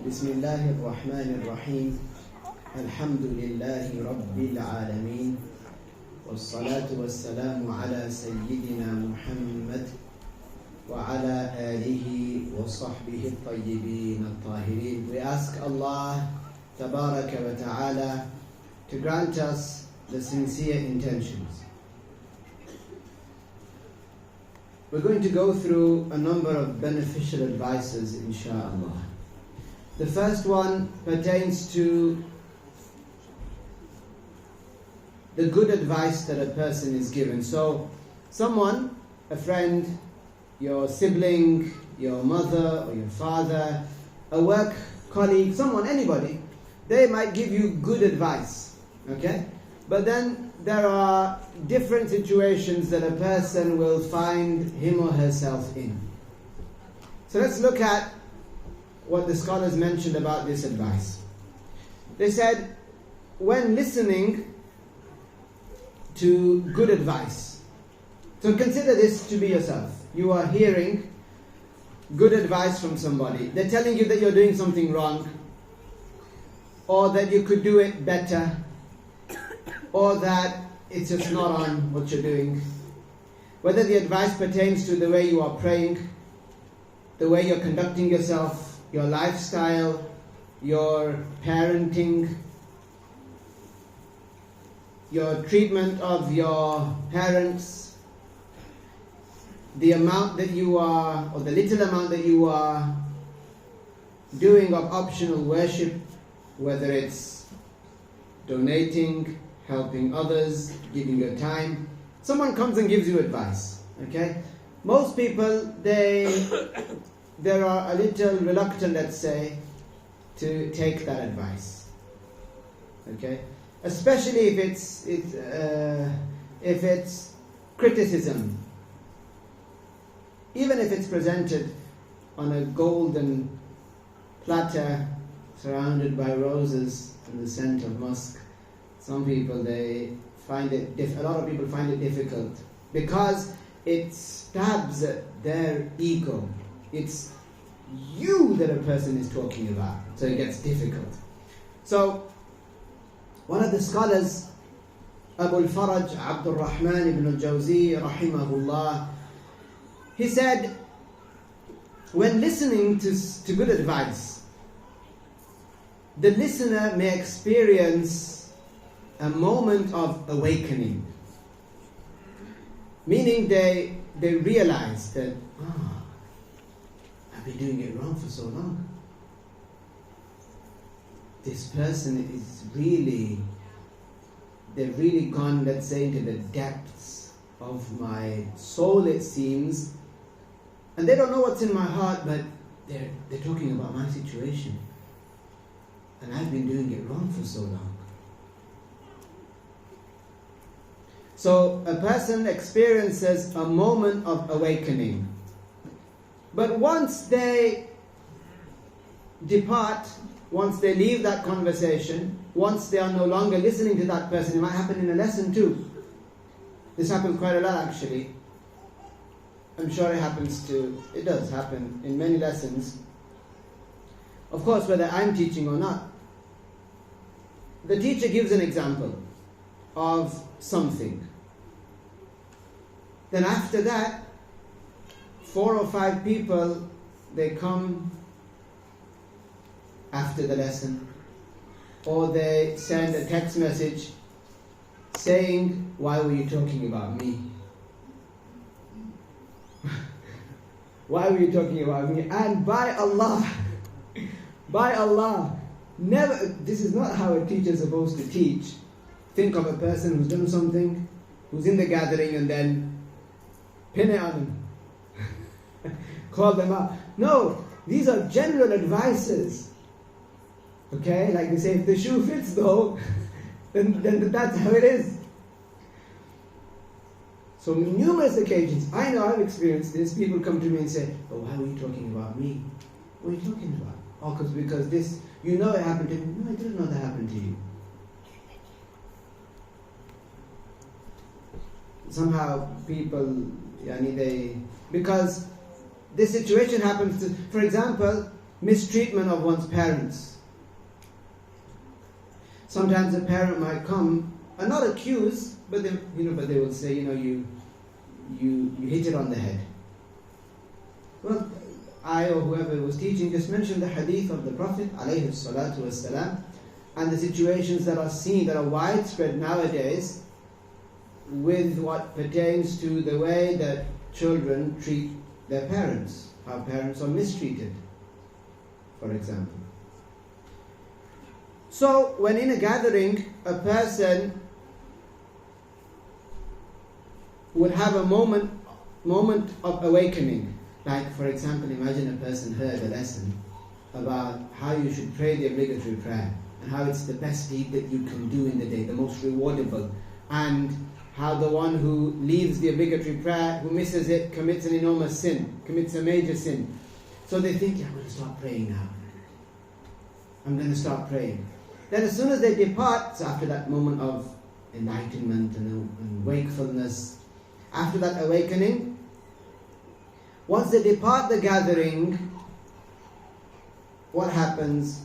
بسم الله الرحمن الرحيم الحمد لله رب العالمين والصلاة والسلام على سيدنا محمد وعلى آله وصحبه الطيبين الطاهرين. We ask Allah تبارك وتعالى to grant us the sincere intentions. We're going to go through a number of beneficial advices, inshaAllah. The first one pertains to the good advice that a person is given. So, someone, a friend, your sibling, your mother or your father, a work colleague, someone, anybody, they might give you good advice, okay? But then there are different situations that a person will find him or herself in. So let's look at what the scholars mentioned about this advice. They said, when listening to good advice, so consider this to be yourself. You are hearing good advice from somebody. They're telling you that you're doing something wrong, or that you could do it better, or that it's just not on what you're doing. Whether the advice pertains to the way you are praying, the way you're conducting yourself, your lifestyle, your parenting, your treatment of your parents, the amount that you are, or the little amount that you are doing of optional worship, whether it's donating, helping others, giving your time. Someone comes and gives you advice, okay? Most people, they are a little reluctant, let's say, to take that advice, okay? Especially if it's criticism. Even if it's presented on a golden platter surrounded by roses and the scent of musk, some people, they find it, a lot of people find it difficult because it stabs at their ego. It's you that a person is talking about, so it gets difficult. So, one of the scholars, Abu al-Faraj Abdul Rahman ibn al-Jawzi rahimahullah, he said, when listening to good advice, the listener may experience a moment of awakening. Meaning they realize that, I've been doing it wrong for so long. This person is they've really gone, let's say, into the depths of my soul, it seems. And they don't know what's in my heart, but they're talking about my situation. And I've been doing it wrong for so long. So a person experiences a moment of awakening. But once they depart, once they leave that conversation, once they are no longer listening to that person, it might happen in a lesson too. This happens quite a lot actually. I'm sure it does happen in many lessons. Of course, whether I'm teaching or not. The teacher gives an example of something. Then after that, 4 or 5 people, they come after the lesson, or they send a text message saying, why were you talking about me? Why were you talking about me? And by Allah, never, this is not how a teacher is supposed to teach. Think of a person who's done something, who's in the gathering, and then pin it on him. Call them out. No, these are general advices. Okay, like they say, if the shoe fits though, then that's how it is. So numerous occasions, I know I've experienced this, people come to me and say, oh, why were you talking about me? What are you talking about? Oh, because this, you know it happened to me. No, I didn't know that happened to you. Somehow people, because this situation happens to, for example, mistreatment of one's parents. Sometimes a parent might come and not accuse, but they will say, you hit it on the head. Well, I or whoever was teaching just mentioned the hadith of the Prophet alayhi salatu wasalam, and the situations that are widespread nowadays with what pertains to the way that children treat their parents, how parents are mistreated, for example. So, when in a gathering, a person would have a moment of awakening. Like, for example, imagine a person heard a lesson about how you should pray the obligatory prayer, and how it's the best deed that you can do in the day, the most rewardable, and how the one who leaves the obligatory prayer, who misses it, commits an enormous sin, commits a major sin. So they think, I'm going to start praying now. I'm going to start praying. Then as soon as they depart, so after that moment of enlightenment and wakefulness, after that awakening, once they depart the gathering, what happens?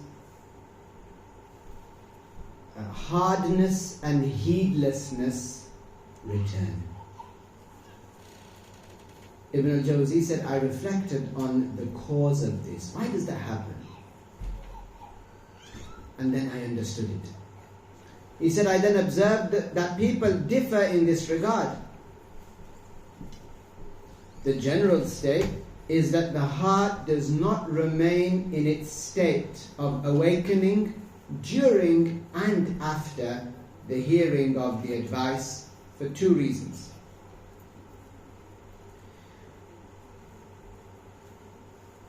Hardness and heedlessness return. Ibn al-Jawzi said, I reflected on the cause of this. Why does that happen? And then I understood it. He said, I then observed that people differ in this regard. The general state is that the heart does not remain in its state of awakening during and after the hearing of the advice for two reasons.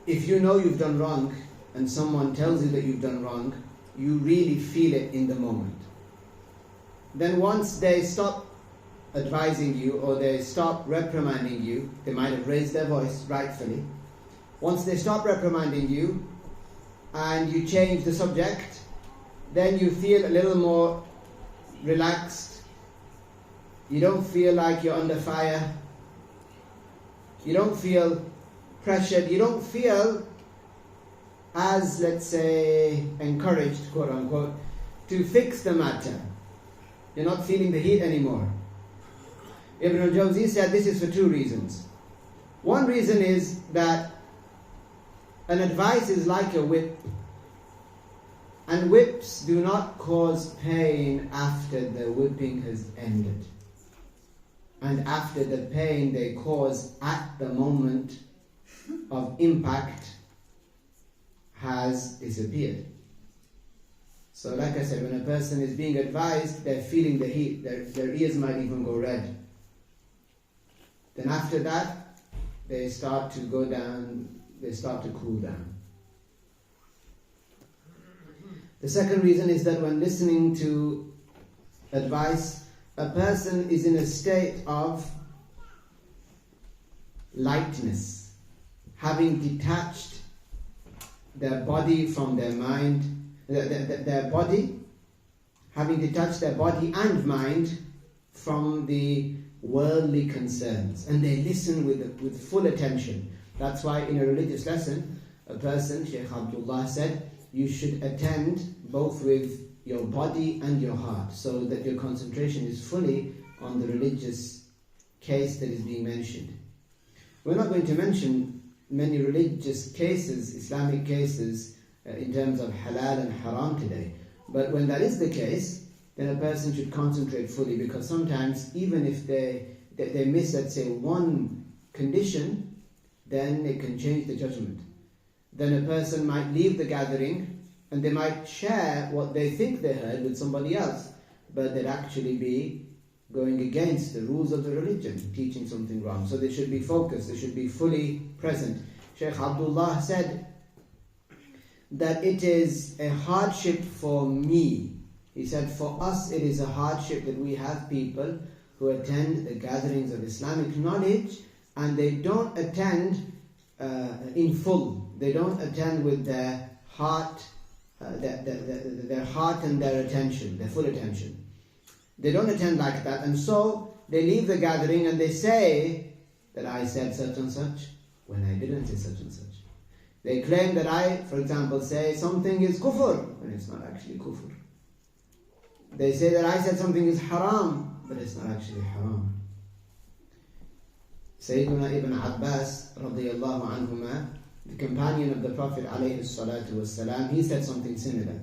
If you know you've done wrong and someone tells you that you've done wrong, you really feel it in the moment. Then once they stop advising you or they stop reprimanding you, they might have raised their voice rightfully. Once they stop reprimanding you and you change the subject, then you feel a little more relaxed. You don't feel like you're under fire. You don't feel pressured. You don't feel as, let's say, encouraged, quote unquote, to fix the matter. You're not feeling the heat anymore. Ibn al-Jawzi said this is for two reasons. One reason is that an advice is like a whip, and whips do not cause pain after the whipping has ended. And after the pain they cause at the moment of impact has disappeared. So like I said, when a person is being advised, they're feeling the heat, their ears might even go red. Then after that, they start to go down, they start to cool down. The second reason is that when listening to advice, a person is in a state of lightness, having detached their body from their mind, having detached their body and mind from the worldly concerns, and they listen with full attention. That's why in a religious lesson, a person, Shaykh Abdullah said, you should attend both with your body and your heart, so that your concentration is fully on the religious case that is being mentioned. We're not going to mention many religious cases, Islamic cases, in terms of halal and haram today. But when that is the case, then a person should concentrate fully, because sometimes even if they miss, let's say, one condition, then it can change the judgment. Then a person might leave the gathering and they might share what they think they heard with somebody else, but they'd actually be going against the rules of the religion, teaching something wrong. So they should be focused, they should be fully present. Shaykh Abdullah said that it is a hardship for me. He said, for us it is a hardship that we have people who attend the gatherings of Islamic knowledge and they don't attend in full. They don't attend with their heart, their heart and their attention, their full attention. They don't attend like that, and so they leave the gathering and they say that I said such and such when I didn't say such and such. They claim that I, for example, say something is kufr, when it's not actually kufr. They say that I said something is haram, but it's not actually haram. Sayyidina Ibn Abbas, radiyallahu anhuma, the companion of the Prophet alayhi salatu wasalam, he said something similar.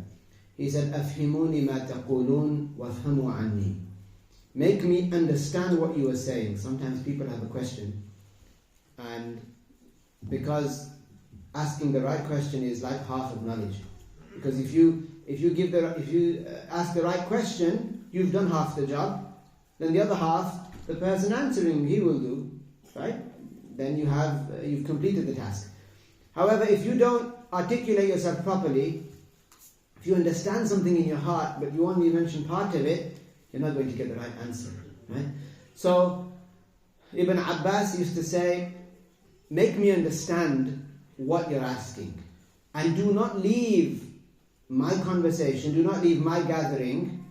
He said, أَفْهِمُونِ مَا تَقُولُونَ وَافْهَمُوا عَنِّي. Make me understand what you are saying. Sometimes people have a question, and because asking the right question is like half of knowledge. Because if you ask the right question, you've done half the job. Then the other half, the person answering, he will do, right? Then you've completed the task. However, if you don't articulate yourself properly, if you understand something in your heart, but you only mention part of it, you're not going to get the right answer, right? So, Ibn Abbas used to say, make me understand what you're asking, and do not leave my conversation, do not leave my gathering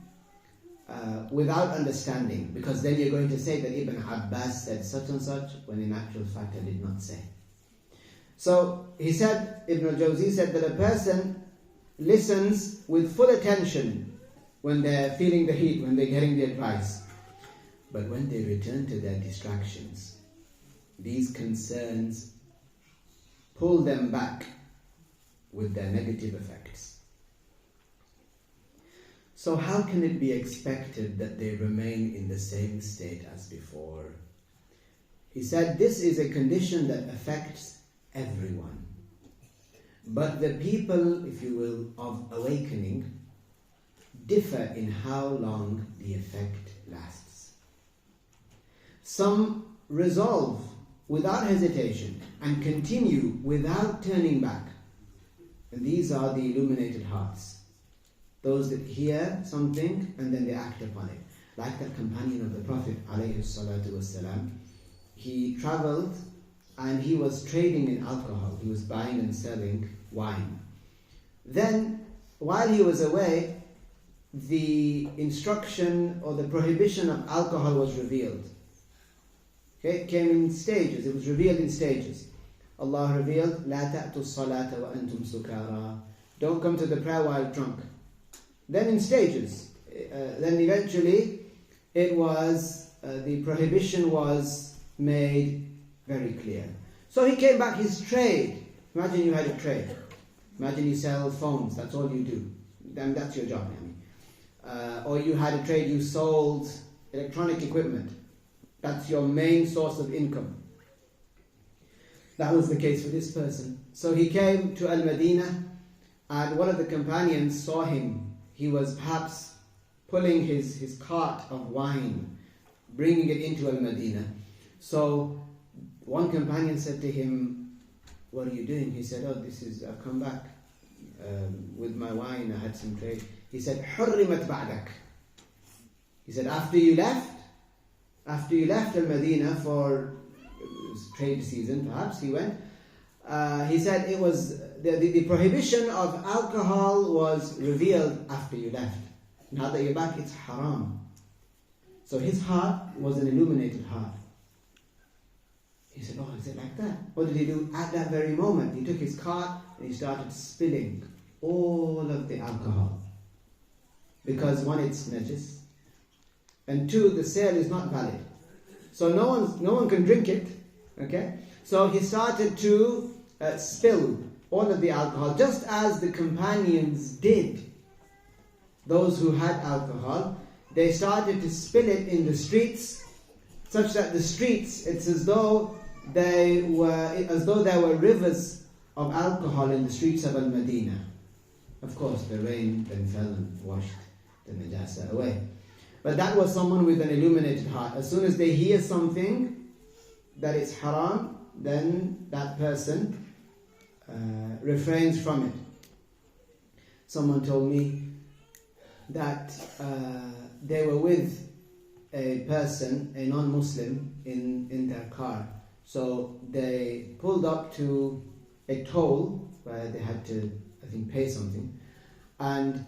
without understanding, because then you're going to say that Ibn Abbas said such and such, when in actual fact I did not say. So, he said, Ibn al-Jawzi said that a person listens with full attention when they're feeling the heat, when they're getting the advice. But when they return to their distractions, these concerns pull them back with their negative effects. So how can it be expected that they remain in the same state as before? He said this is a condition that affects everyone. But the people, if you will, of awakening differ in how long the effect lasts. Some resolve without hesitation and continue without turning back. And these are the illuminated hearts. Those that hear something and then they act upon it. Like that companion of the Prophet ﷺ, he traveled and he was trading in alcohol. He was buying and selling wine. Then, while he was away, the instruction or the prohibition of alcohol was revealed. Okay, it came in stages. It was revealed in stages. Allah revealed, "La ta'tu salata wa antum sukara." Don't come to the prayer while drunk. Then in stages. Then eventually, it was the prohibition was made very clear. So he came back. His trade. Imagine you had a trade. Imagine you sell phones. That's all you do. Then that's your job. Or you had a trade. You sold electronic equipment. That's your main source of income. That was the case for this person. So he came to Al-Madinah, and one of the companions saw him. He was perhaps pulling his cart of wine, bringing it into Al-Madinah. So one companion said to him, "What are you doing?" He said, I've come back with my wine. I had some trade. He said, "حُرِّمَتْ بَعْدَكَ." He said, after you left Al-Madinah for trade season, perhaps he went. He said it was the prohibition of alcohol was revealed after you left. Now that you're back, it's haram. So his heart was an illuminated heart. He said, "Oh, is it like that?" What did he do at that very moment? He took his cart and he started spilling all of the alcohol. Because one, it's najis, and two, the sale is not valid. So no one can drink it. Okay? So he started to spill all of the alcohol, just as the companions did. Those who had alcohol, they started to spill it in the streets, such that the streets, it's as though there were rivers of alcohol in the streets of Al-Madinah. Of course, the rain then fell and washed the najasa away. But that was someone with an illuminated heart. As soon as they hear something that is haram, then that person refrains from it. Someone told me that they were with a person, a non-Muslim, in their car. So they pulled up to a toll where they had to, I think, pay something. And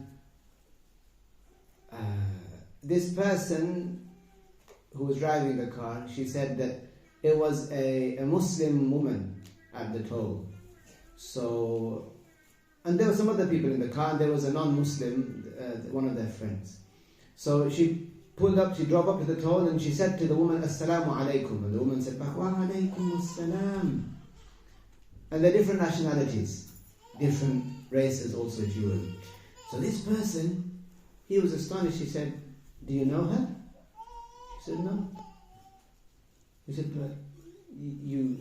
this person who was driving the car, she said that it was a Muslim woman at the toll. So, and there were some other people in the car, and there was a non-Muslim, one of their friends. So she pulled up, she drove up to the toll, and she said to the woman, Assalamu alaikum. And the woman said back, Wa alaikum assalam. And they're different nationalities, different races also dual. So this person, he was astonished. He said, do you know her? She said, no. He said, but you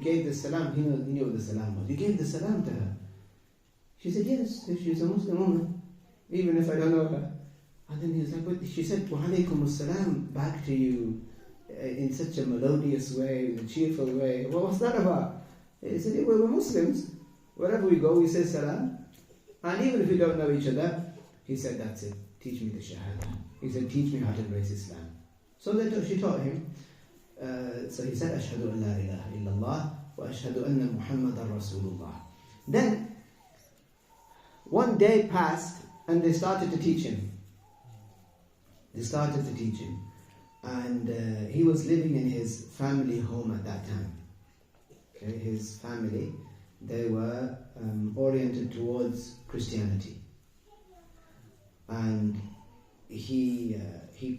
gave the salam. He knew what the salam was. You gave the salam to her. She said, yes, she's a Muslim woman, even if I don't know her. And then he was like, but she said, wa alaikum assalam back to you in such a melodious way, in a cheerful way. Well, what's that about? He said, yeah, we're Muslims. Wherever we go, we say salam. And even if we don't know each other, he said, that's it. Teach me the shahada. He said, teach me how to embrace Islam. So she taught him. So he said, Ashhadu an la ilaha illallah wa ashhadu anna Muhammadan Rasulullah. Then, one day passed and they started to teach him. And he was living in his family home at that time. Okay, his family, they were oriented towards Christianity. And he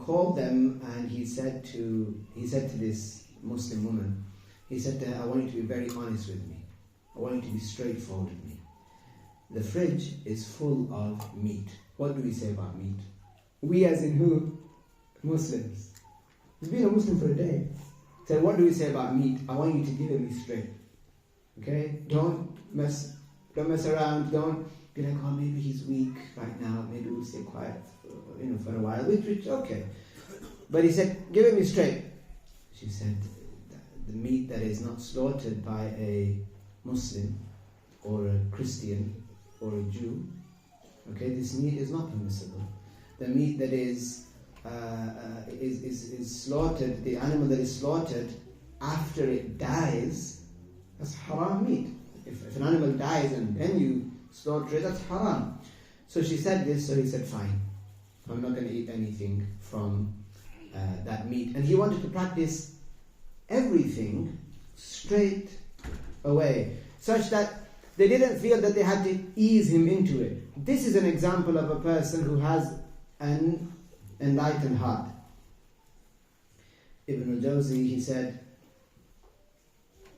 called them and he said to this Muslim woman, he said to her, I want you to be very honest with me. I want you to be straightforward with me. The fridge is full of meat. What do we say about meat? We as in who? Muslims. He's been a Muslim for a day. So what do we say about meat? I want you to give it me straight. Okay? Don't mess around. Don't be like, oh, maybe he's weak right now. Maybe we'll stay quiet for a while. Which okay. But he said, give it me straight. She said, the meat that is not slaughtered by a Muslim or a Christian or a Jew, okay, this meat is not permissible. The meat that is slaughtered, the animal that is slaughtered after it dies, that's haram meat. If an animal dies and then you slaughter it, that's haram. So she said this, so he said, fine, I'm not going to eat anything from that meat. And he wanted to practice everything straight away, such that they didn't feel that they had to ease him into it. This is an example of a person who has an enlightened heart. Ibn al-Jawzi, he said,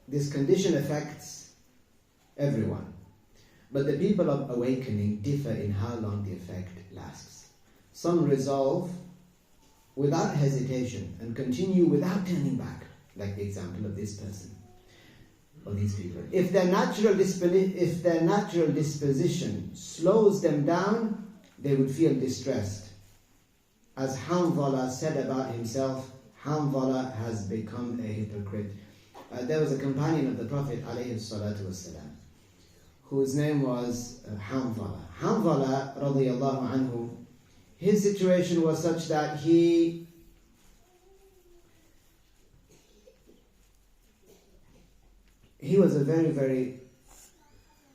this condition affects everyone, but the people of awakening differ in how long the effect lasts. Some resolve without hesitation and continue without turning back, like the example of this person or these people. If their natural disposition slows them down, they would feel distressed. As Hanzala said about himself, Hanzala has become a hypocrite. There was a companion of the Prophet ﷺ, whose name was Hanzala. Hanzala radiyallahu anhu, his situation was such that he was a very, very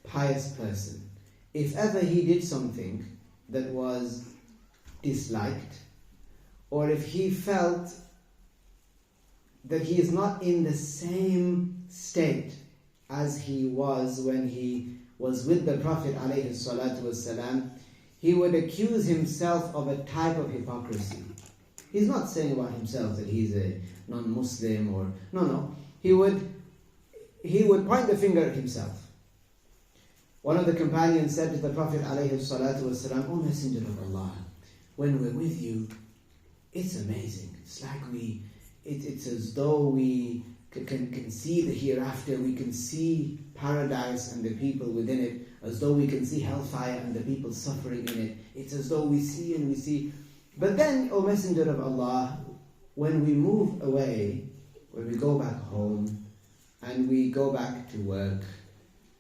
pious person. If ever he did something that was disliked, or if he felt that he is not in the same state as he was when he was with the Prophet ﷺ, he would accuse himself of a type of hypocrisy. He's not saying about himself that he's a non-Muslim or... No. He would point the finger at himself. One of the companions said to the Prophet ﷺ, O Messenger of Allah, when we're with you, it's amazing. It's like it's as though we can see the hereafter, we can see paradise and the people within it, as though we can see hellfire and the people suffering in it. It's as though we see and we see. But then, O Messenger of Allah, when we move away, when we go back home, and we go back to work,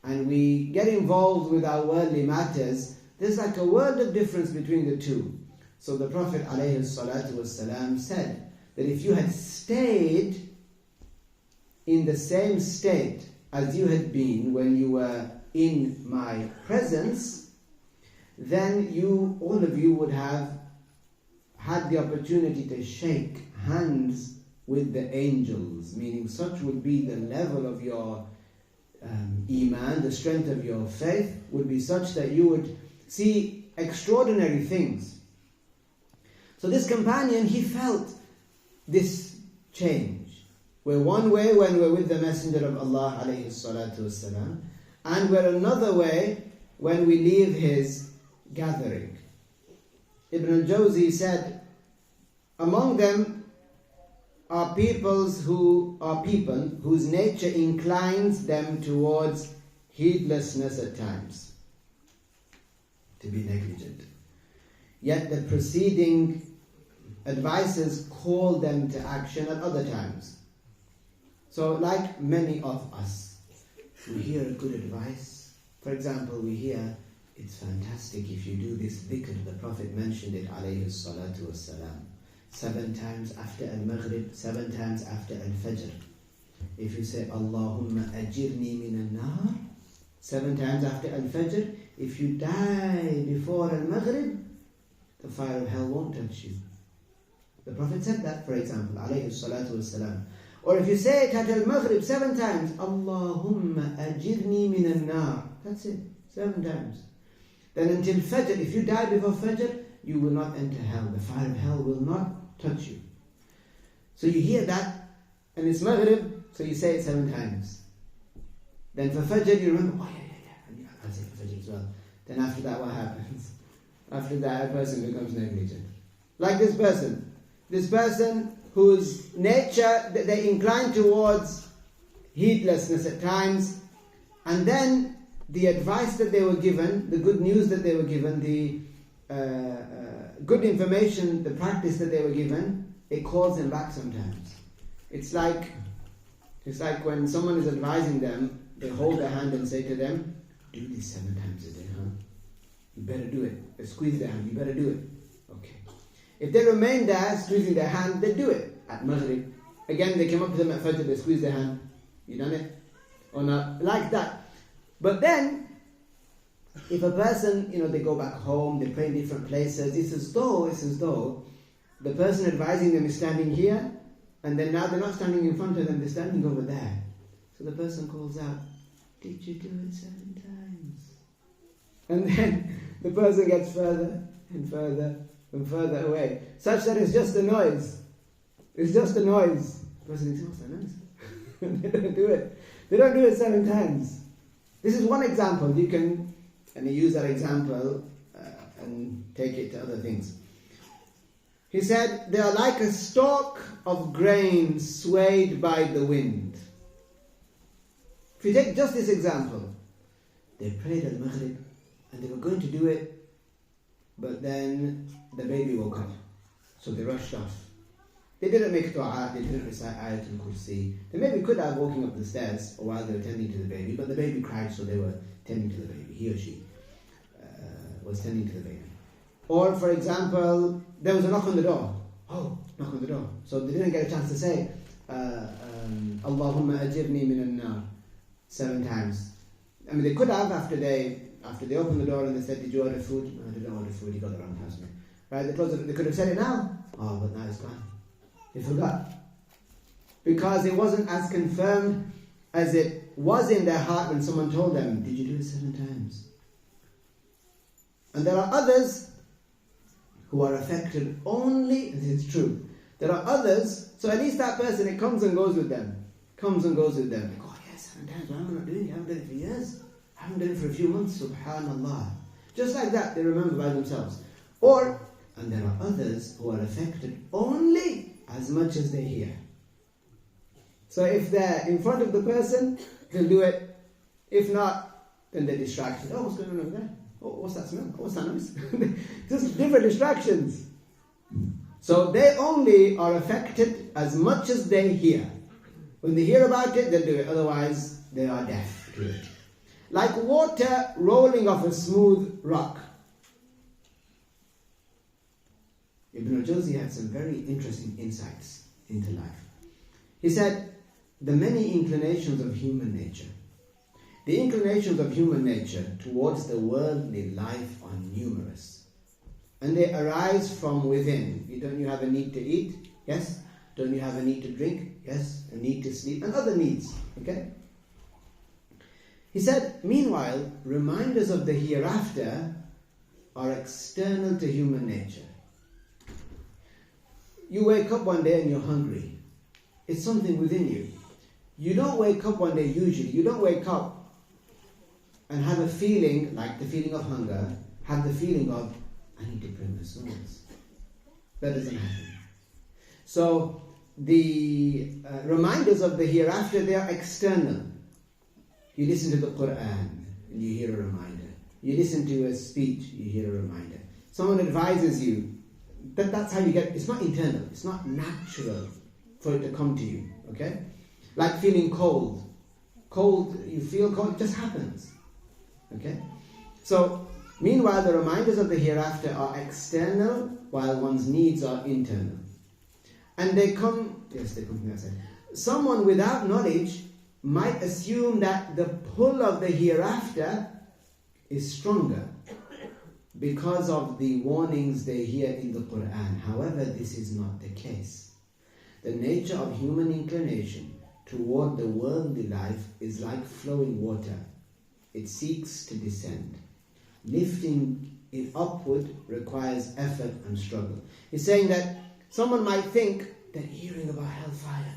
and we get involved with our worldly matters, there's like a world of difference between the two. So the Prophet ﷺ said that if you had stayed in the same state as you had been when you were in my presence, then all of you would have had the opportunity to shake hands with the angels, meaning such would be the level of your iman, the strength of your faith would be such that you would see extraordinary things. So this companion, he felt this change. We're one way when we're with the Messenger of Allah alayhi salatu wasalam, and we're another way when we leave his gathering. Ibn al-Jawzi said, among them are people whose nature inclines them towards heedlessness at times, to be negligent. Yet the preceding advices call them to action at other times. So like many of us, we hear a good advice. For example, we hear, it's fantastic if you do this dhikr. The Prophet mentioned it, alayhi salatu wassalam, 7 times after al-Maghrib, 7 times after al-Fajr. If you say, Allahumma ajirni min al-nar, 7 times after al-Fajr, if you die before al-Maghrib, the fire of hell won't touch you. The Prophet said that, for example, alayhi salatu wassalam. Or if you say it at al-Maghrib 7 times, Allahumma ajirni min al-nar, that's it, 7 times. Then until Fajr, if you die before Fajr, you will not enter hell. The fire of hell will not touch you. So you hear that, and it's Maghrib, so you say it 7 times. Then for Fajr, you remember, oh yeah, I'll say for Fajr as well. Then after that, what happens? After that, a person becomes negligent. Like this person whose nature, they incline towards heedlessness at times, and then the advice that they were given, the good news that they were given, the good information, the practice that they were given, it calls them back sometimes. It's like when someone is advising them, they hold their hand and say to them, do this 7 times a day, huh? You better do it. They squeeze their hand, you better do it. Okay. If they remain there, squeezing their hand, they do it at Maghrib. Again, they came up to them at Fajr, they squeeze their hand. You done it? Or not? Like that. But then, if a person, they go back home, they pray in different places, it's as though the person advising them is standing here, and then now they're not standing in front of them, they're standing over there. So the person calls out, did you do it 7 times? And then the person gets further and further and further away, such that it's just a noise. It's just a noise. The person thinks, what's that noise? They don't do it. They don't do it 7 times. This is one example. You can use that example and take it to other things. He said, they are like a stalk of grain swayed by the wind. If you take just this example, they prayed at Maghrib and they were going to do it, but then the baby woke up. So they rushed off. They didn't make dua, they didn't recite Ayatul Kursi. They maybe could have walking up the stairs while they were tending to the baby, but the baby cried, so they were tending to the baby. He or she was tending to the baby. Or, for example, there was a knock on the door. Oh, knock on the door. So they didn't get a chance to say, Allahumma ajirni min al-nar 7 times. I mean, they could have after they opened the door and they said, did you order food? No, I didn't order food, you got the wrong house, mate. Right? They could have said it now. Oh, but now it's gone. They forgot. Because it wasn't as confirmed as it was in their heart when someone told them, did you do it 7 times? And there are others who are affected only, and it's true. There are others, so at least that person, it comes and goes with them. Comes and goes with them. Like, oh yeah, 7 times, why am I not doing it? I haven't done it for years. I haven't done it for a few months, subhanallah. Just like that, they remember by themselves. And there are others who are affected only as much as they hear. So if they're in front of the person, they'll do it. If not, then they're distracted. Oh, what's going on over there? Oh, what's that smell? Oh, what's that noise? Just different distractions. So they only are affected as much as they hear. When they hear about it, they'll do it. Otherwise, they are deaf to it. Like water rolling off a smooth rock. Ibn al-Jawzi had some very interesting insights into life. He said, the many inclinations of human nature. The inclinations of human nature towards the worldly life are numerous. And they arise from within. Don't you have a need to eat? Yes. Don't you have a need to drink? Yes. A need to sleep. And other needs. Okay? He said, meanwhile, reminders of the hereafter are external to human nature. You wake up one day and you're hungry. It's something within you. You don't wake up one day usually. You don't wake up and have a feeling like the feeling of hunger, have the feeling of, I need to bring my souls. That doesn't happen. So the reminders of the hereafter, they are external. You listen to the Quran and you hear a reminder. You listen to a speech, you hear a reminder. Someone advises you. That's how you get, it's not internal, it's not natural for it to come to you, okay? Like feeling cold. Cold, you feel cold, it just happens, okay? So, meanwhile, the reminders of the hereafter are external, while one's needs are internal. And they come from the outside. Someone without knowledge might assume that the pull of the hereafter is stronger because of the warnings they hear in the Quran. However, this is not the case. The nature of human inclination toward the worldly life is like flowing water. It seeks to descend. Lifting it upward requires effort and struggle. He's saying that someone might think that hearing about hellfire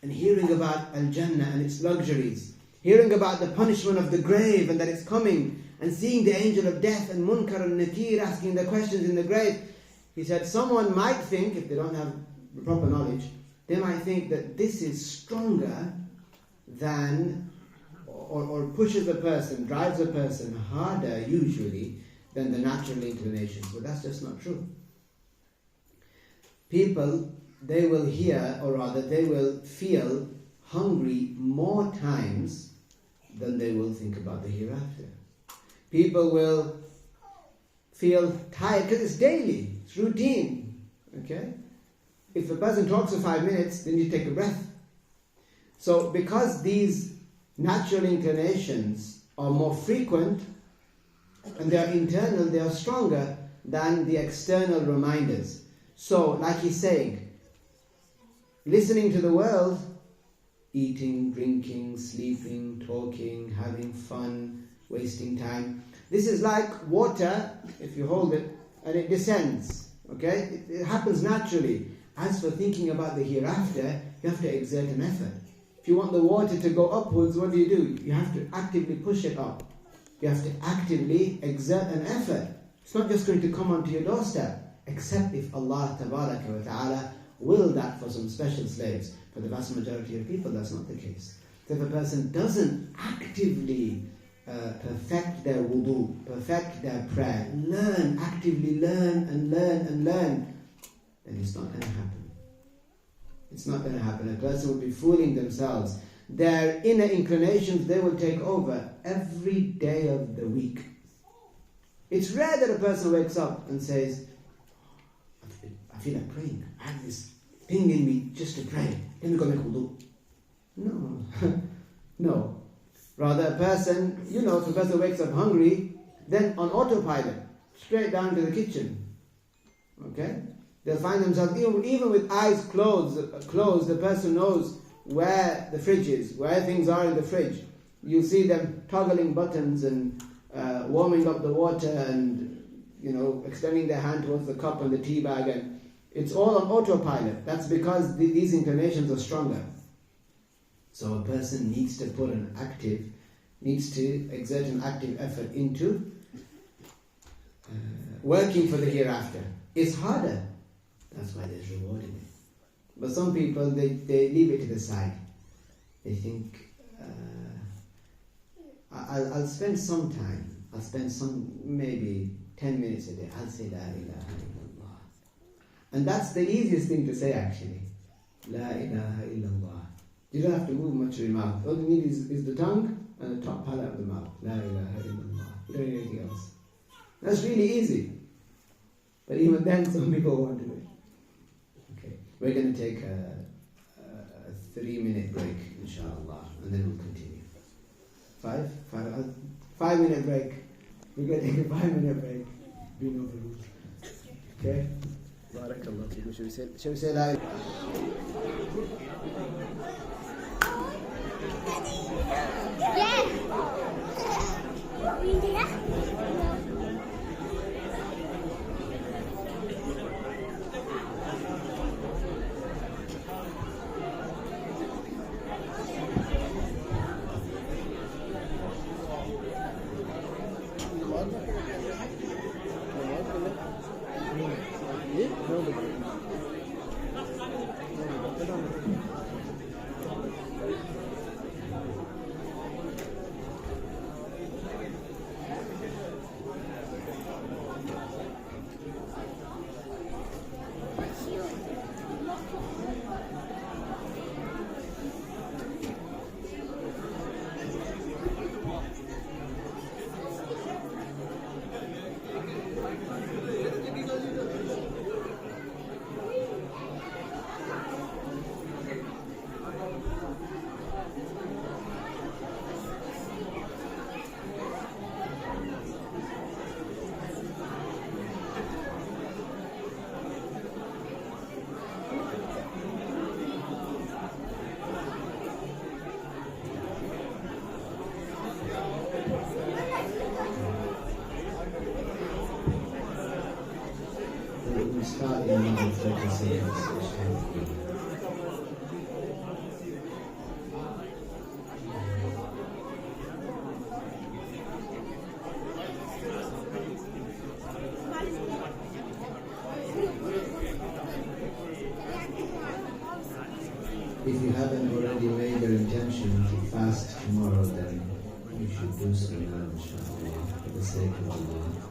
and hearing about Al-Jannah and its luxuries, hearing about the punishment of the grave and that it's coming, and seeing the angel of death and Munkar and Nakir asking the questions in the grave, he said someone might think, if they don't have the proper knowledge, they might think that this is stronger than, or pushes a person, drives a person harder usually than the natural inclinations. But that's just not true. People, they will hear, or rather they will feel hungry more times than they will think about the hereafter. People will feel tired because it's daily, it's routine, okay? If a person talks for 5 minutes, then you take a breath. So because these natural inclinations are more frequent and they are internal, they are stronger than the external reminders. So, like he's saying, listening to the world, eating, drinking, sleeping, talking, having fun, wasting time. This is like water, if you hold it, and it descends, okay? It happens naturally. As for thinking about the hereafter, you have to exert an effort. If you want the water to go upwards, what do? You have to actively push it up. You have to actively exert an effort. It's not just going to come onto your doorstep, except if Allah Tabaraka wa Ta'ala will that for some special slaves. For the vast majority of people, that's not the case. So if a person doesn't actively perfect their wudu, perfect their prayer, actively learn, then it's not going to happen. It's not going to happen. A person will be fooling themselves. Their inner inclinations, they will take over every day of the week. It's rare that a person wakes up and says, I feel like praying. I have this thing in me just to pray. Let me go make wudu. No. No. Rather, a person, if a person wakes up hungry, then on autopilot, straight down to the kitchen. Okay? They'll find themselves, even with eyes closed, the person knows where the fridge is, where things are in the fridge. You'll see them toggling buttons and warming up the water and, extending their hand towards the cup and the tea bag. And it's all on autopilot. That's because these inclinations are stronger. So a person needs to exert an active effort into working for the hereafter. It's harder. That's why there's reward in it. But some people, they leave it to the side. They think, I'll spend some time. I'll spend maybe 10 minutes a day. I'll say La ilaha illallah. And that's the easiest thing to say actually. La ilaha illallah. You don't have to move much of your mouth. All you need is the tongue and the top palate of the mouth. La ilaha illallah. You don't need anything else. That's really easy. But even then, some people won't do it. Okay, we're going to take a 3-minute break, inshallah, and then we'll continue. 5-minute break. We're going to take a 5-minute break. We know the rules. Okay? Barakallah. Shall we say la ilaha? Yes! 30 seconds. If you haven't already made your intention to fast tomorrow, then you should do so now, inshallah, for the sake of Allah.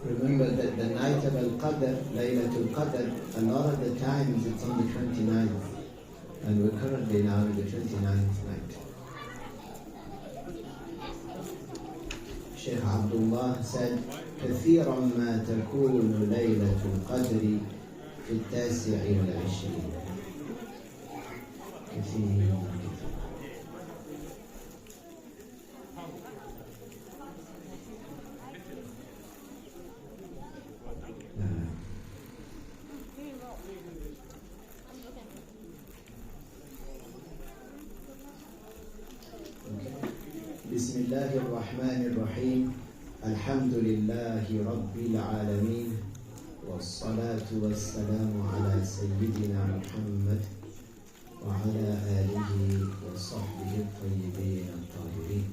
Remember that the night of Al-Qadr, Laylatul Qadr, a lot of the times it's on the 29th, and we're currently now in the 29th night. Shaykh Abdullah said, كثيرا ما تكون ليلة القدر في 29. كثير. بسم الله الرحمن الرحيم الحمد لله رب العالمين والصلاة والسلام على سيدنا محمد وعلى آله وصحبه الطيبين الطاهرين.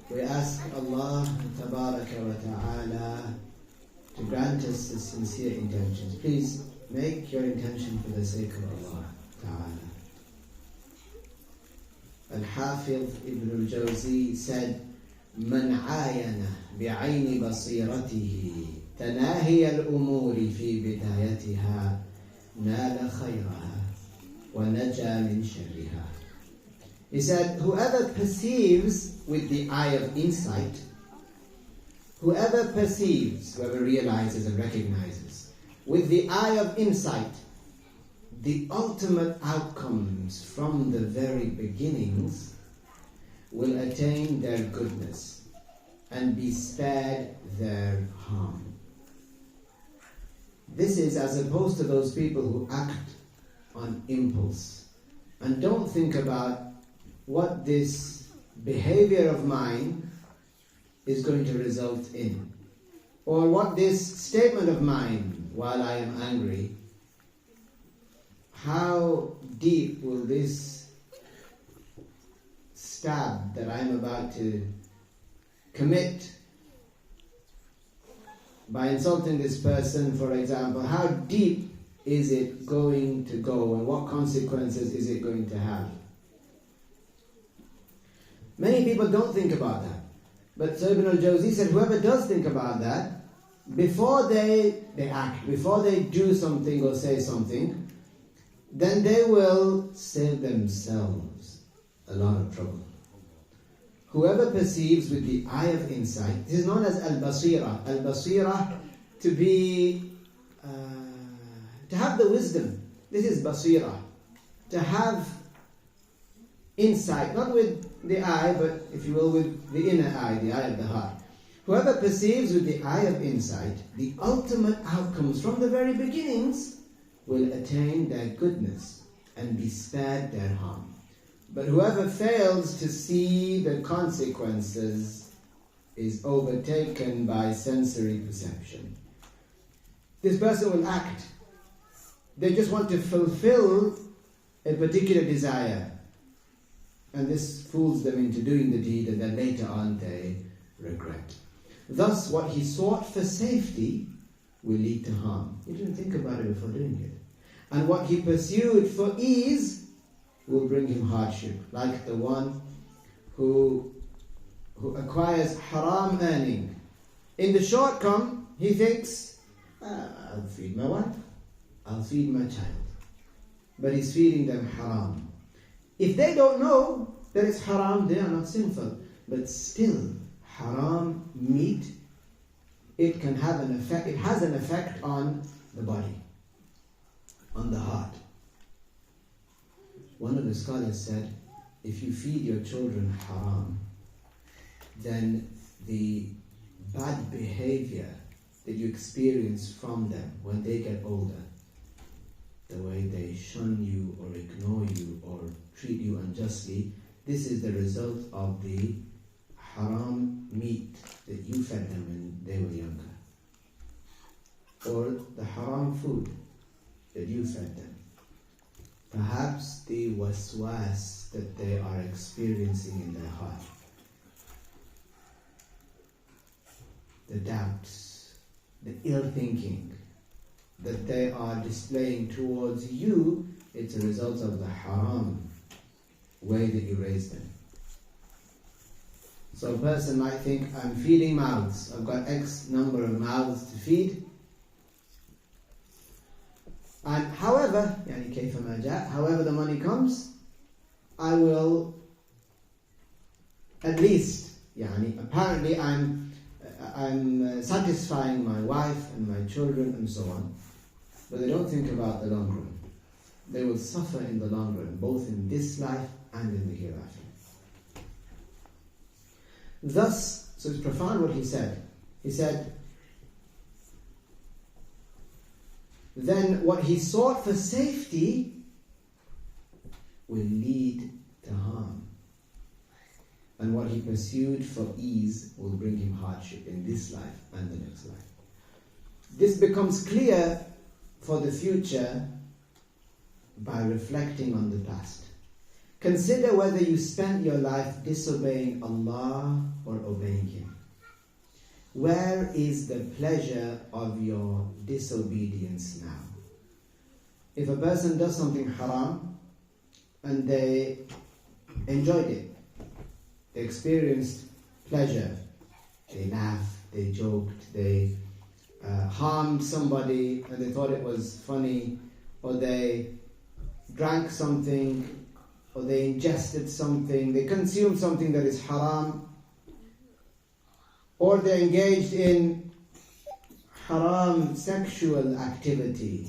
We ask Allah Tabaraka wa Ta'ala to grant us the sincere intentions. Please make your intention for the sake of Allah Ta'ala. Al-Hafiz Ibn al-Jawzi said, من عاين بعين بصيرته تناهي الأمور في بدايتها نال خيرها ونجا من شرها. He said, whoever perceives with the eye of insight, whoever realizes and recognizes with the eye of insight the ultimate outcomes from the very beginnings, will attain their goodness and be spared their harm. This is as opposed to those people who act on impulse and don't think about what this behavior of mine is going to result in, or what this statement of mine while I am angry, how deep will this stab that I'm about to commit by insulting this person, for example, how deep is it going to go and what consequences is it going to have? Many people don't think about that. But Ibn al-Jawzi said, whoever does think about that, before they act, before they do something or say something, then they will save themselves a lot of trouble. Whoever perceives with the eye of insight, this is known as al-basira. Al-basira, to be, to have the wisdom. This is basira. To have insight, not with the eye, but if you will, with the inner eye, the eye of the heart. Whoever perceives with the eye of insight the ultimate outcomes from the very beginnings will attain their goodness and be spared their harm. But whoever fails to see the consequences is overtaken by sensory perception. This person will act. They just want to fulfill a particular desire. And this fools them into doing the deed, and then later on they regret. Thus, what he sought for safety will lead to harm. He didn't think about it before doing it. And what he pursued for ease will bring him hardship, like the one who acquires haram earning. In the short term, he thinks, I'll feed my wife, I'll feed my child. But he's feeding them haram. If they don't know that it's haram, they are not sinful. But still, haram meat, it can have an effect, it has an effect on the body, on the heart. One of the scholars said, if you feed your children haram, then the bad behavior that you experience from them when they get older, the way they shun you or ignore you or treat you unjustly, this is the result of the haram meat that you fed them when they were younger, or the haram food that you fed them. Perhaps the waswas that they are experiencing in their heart, the doubts, the ill thinking that they are displaying towards you, it's a result of the haram way that you raised them. So a person might think, I'm feeding mouths, I've got X number of mouths to feed, and however the money comes, I will at least, apparently I'm satisfying my wife and my children and so on, but they don't think about the long run. They will suffer in the long run, both in this life and in the hereafter. Thus, so it's profound what he said. He said, then what he sought for safety will lead to harm. And what he pursued for ease will bring him hardship in this life and the next life. This becomes clear for the future by reflecting on the past. Consider whether you spent your life disobeying Allah or obeying Him. Where is the pleasure of your disobedience now? If a person does something haram and they enjoyed it, they experienced pleasure, they laughed, they joked, they harmed somebody and they thought it was funny, or they drank something, or they ingested something, they consumed something that is haram, or they engaged in haram sexual activity,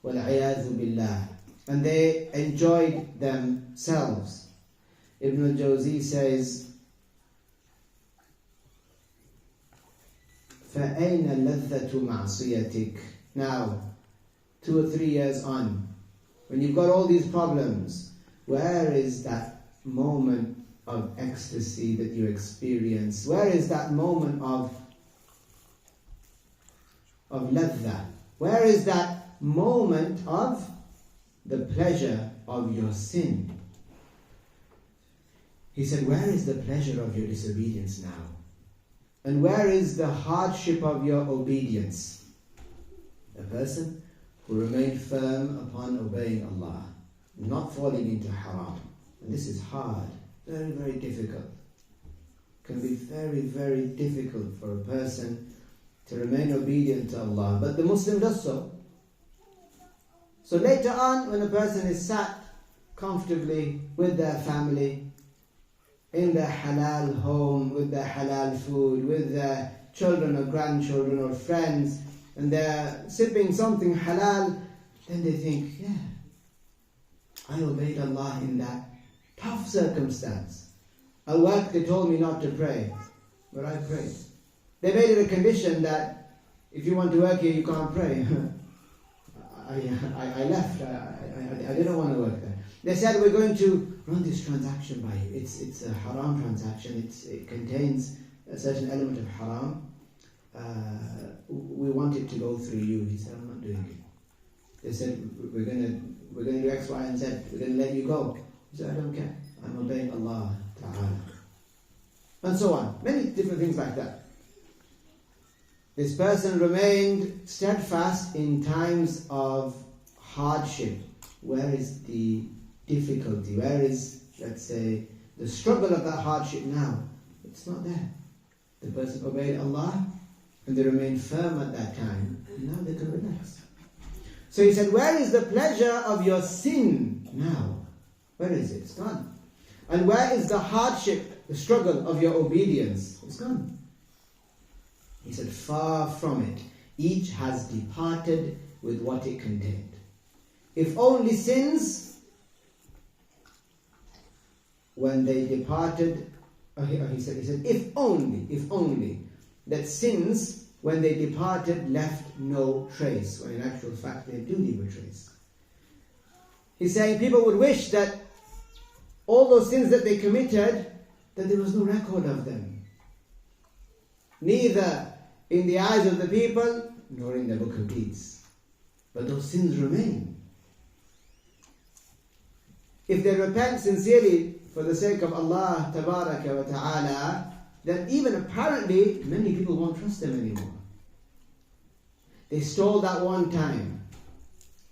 wal-'iyadhu billah, and they enjoyed themselves. Ibn al-Jawzi says, فَأَيْنَ لَذَّةُ مَعْصِيَتِكَ. Now, 2 or 3 years on, when you've got all these problems, where is that moment of ecstasy that you experience? Where is that moment of ladha? Where is that moment of the pleasure of your sin? He said, where is the pleasure of your disobedience now? And where is the hardship of your obedience? A person who remained firm upon obeying Allah, not falling into haram. And this is hard, very, very difficult. It can be very, very difficult for a person to remain obedient to Allah. But the Muslim does so. So later on, when a person is sat comfortably with their family, in their halal home, with their halal food, with their children or grandchildren or friends, and they're sipping something halal, then they think, yeah, I obeyed Allah in that tough circumstance. At work they told me not to pray, but I prayed. They made it a condition that if you want to work here, you can't pray. I left. I didn't want to work there. They said, we're going to run this transaction by you. It's a haram transaction. It contains a certain element of haram. We want it to go through you. He said, I'm not doing it. They said, we're going to do X, Y, and Z. We're going to let you go. He said, I don't care. I'm obeying Allah Ta'ala. And so on. Many different things like that. This person remained steadfast in times of hardship. Where is the difficulty? Where is, let's say, the struggle of that hardship now? It's not there. The person obeyed Allah and they remained firm at that time, and now they can relax. So he said, where is the pleasure of your sin now? Where is it? It's gone. And where is the hardship, the struggle of your obedience? It's gone. He said, far from it. Each has departed with what it contained. If only sins, when they departed, he said, if only that sins, when they departed, left no trace, when in actual fact they do leave a trace. He's saying people would wish that all those sins that they committed, that there was no record of them. Neither in the eyes of the people, nor in the book of deeds. But those sins remain. If they repent sincerely for the sake of Allah Tabaraka wa Ta'ala, then even apparently many people won't trust them anymore. They stole that one time.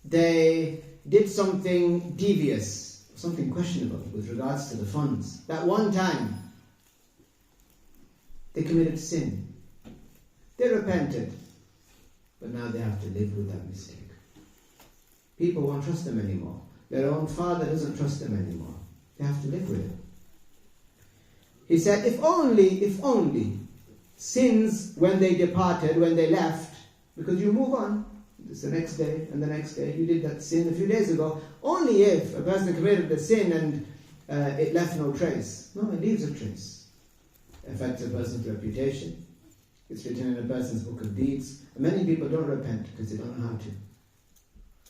They did something devious, something questionable with regards to the funds. That one time, they committed sin. They repented, but now they have to live with that mistake. People won't trust them anymore. Their own father doesn't trust them anymore. They have to live with it. He said, if only sins when they departed, when they left, because you move on, it's the next day and the next day, you did that sin a few days ago, only if a person committed the sin and it left no trace. No, it leaves a trace. It affects a person's reputation. It's written in a person's book of deeds. And many people don't repent because they don't know how to.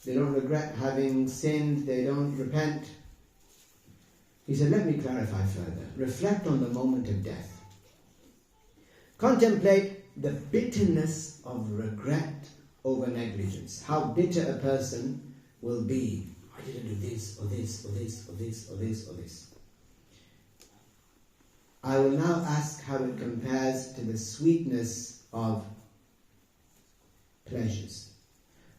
They don't regret having sinned, they don't repent. He said, let me clarify further. Reflect on the moment of death. Contemplate the bitterness of regret over negligence. How bitter a person will be. I didn't do this, or this, or this, or this, or this, or this. I will now ask how it compares to the sweetness of pleasures.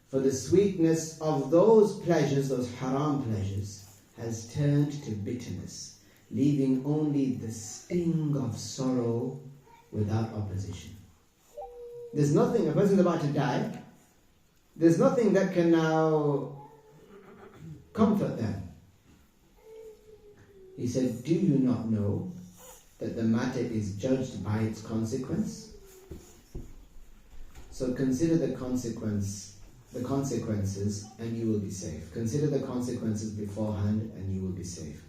For the sweetness of those pleasures, those haram pleasures, has turned to bitterness, leaving only the sting of sorrow without opposition. There's nothing, a person's about to die, there's nothing that can now comfort them. He said, do you not know that the matter is judged by its consequence? So consider the consequences, and you will be safe. Consider the consequences beforehand, and you will be safe.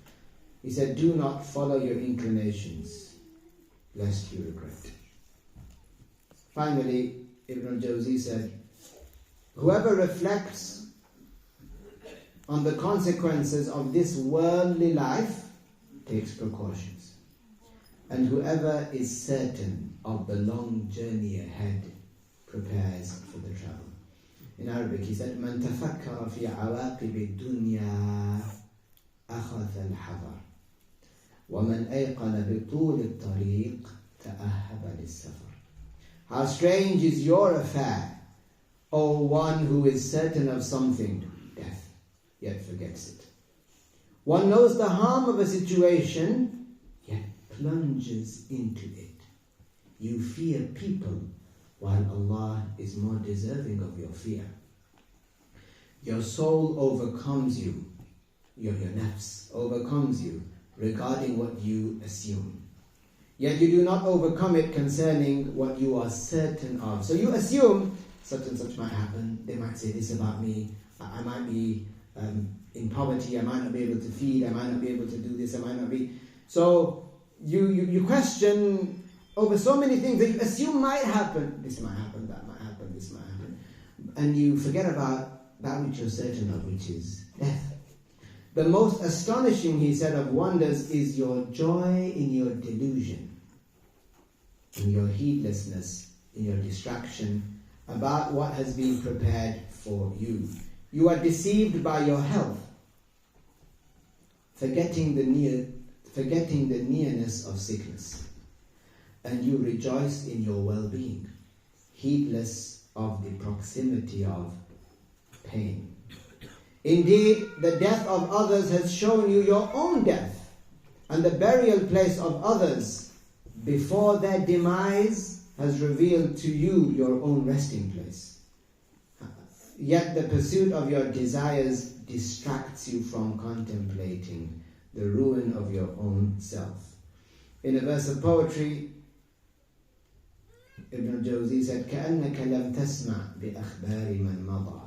He said, do not follow your inclinations, lest you regret. Finally, Ibn al-Jawzi said, whoever reflects on the consequences of this worldly life takes precautions. And whoever is certain of the long journey ahead prepares for the travel. In Arabic, he said, "Man tafakkara fi awaqib ad-dunya akhadha al-hadar, wa man ayqana bi tul at-tariq ta'ahhaba lis-safar." How strange is your affair, O one who is certain of something, death, yet forgets it. One knows the harm of a situation, yet plunges into it. You fear people, while Allah is more deserving of your fear. Your soul overcomes you, your nafs overcomes you regarding what you assume. Yet you do not overcome it concerning what you are certain of. So you assume such and such might happen, they might say this about me, I might be in poverty, I might not be able to feed, I might not be able to do this, I might not be... So you question over so many things that you assume might happen. This might happen, that might happen, this might happen. And you forget about that which you're certain of, which is death. The most astonishing, he said, of wonders is your joy in your delusion, in your heedlessness, in your distraction about what has been prepared for you. You are deceived by your health, forgetting the nearness of sickness. And you rejoice in your well-being, heedless of the proximity of pain. Indeed, the death of others has shown you your own death, and the burial place of others before their demise has revealed to you your own resting place. Yet the pursuit of your desires distracts you from contemplating the ruin of your own self. In a verse of poetry, Ibn al-Jawzi said, كَأَنَّكَ لَمْ تَسْمَعْ بِأَخْبَارِ مَنْ مَضَى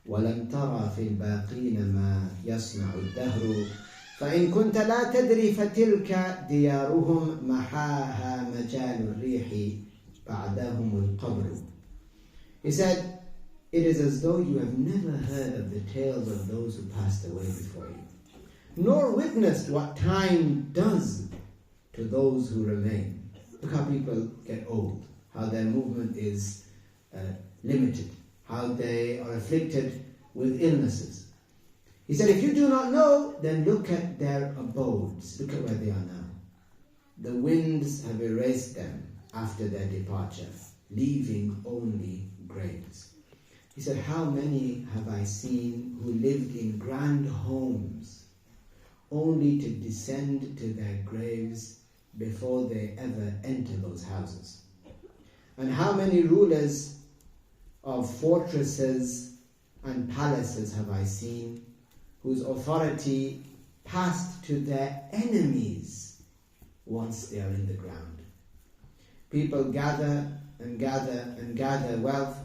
وَلَمْ تَرَى فِي الْبَاقِينَ مَا يَصْنَعُ الدَّهْرُ فَإِنْ كُنْتَ لَا تَدْرِي فَتِلْكَ دِيَارُهُمْ مَحَاهَا مَجَالُ الرِّيحِ بعدهم القبر. He said, it is as though you have never heard of the tales of those who passed away before you, nor witnessed what time does to those who remain. Look how people get old, how their movement is limited, how they are afflicted with illnesses. He said, if you do not know, then look at their abodes. Look at where they are now. The winds have erased them after their departure, leaving only graves. He said, how many have I seen who lived in grand homes, only to descend to their graves before they ever enter those houses? And how many rulers of fortresses and palaces have I seen whose authority passed to their enemies once they are in the ground? People gather and gather and gather wealth,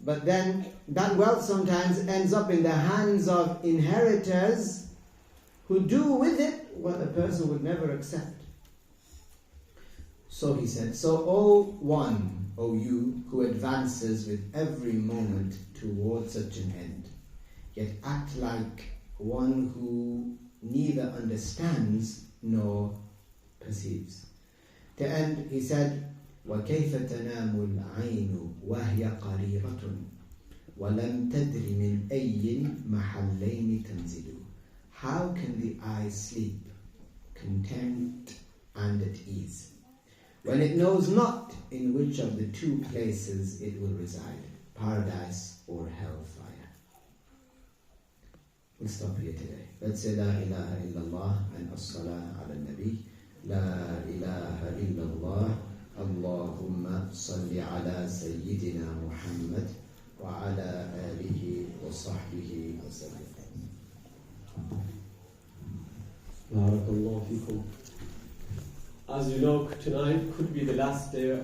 but then that wealth sometimes ends up in the hands of inheritors who do with it what a person would never accept. So he said, so O one, O you, who advances with every moment towards such an end, yet act like one who neither understands nor perceives. To end, he said, وَكَيْفَ تَنَامُ الْعَيْنُ وَهِيَ قَرِيرَةٌ وَلَمْ تَدْرِ مِنْ أَيِّ مَحَلَّيْنِ تَنْزِلُ. How can the eye sleep, content and at ease, when it knows not in which of the two places it will reside, paradise or hellfire? We'll stop here today. Let's say La ilaha illallah and as-salah ala nabi. La ilaha illallah. Allahumma salli ala Sayyidina Muhammad wa ala alihi wa sahbihi wa sallam. Barakallahu feekum. As you know, tonight could be the last day,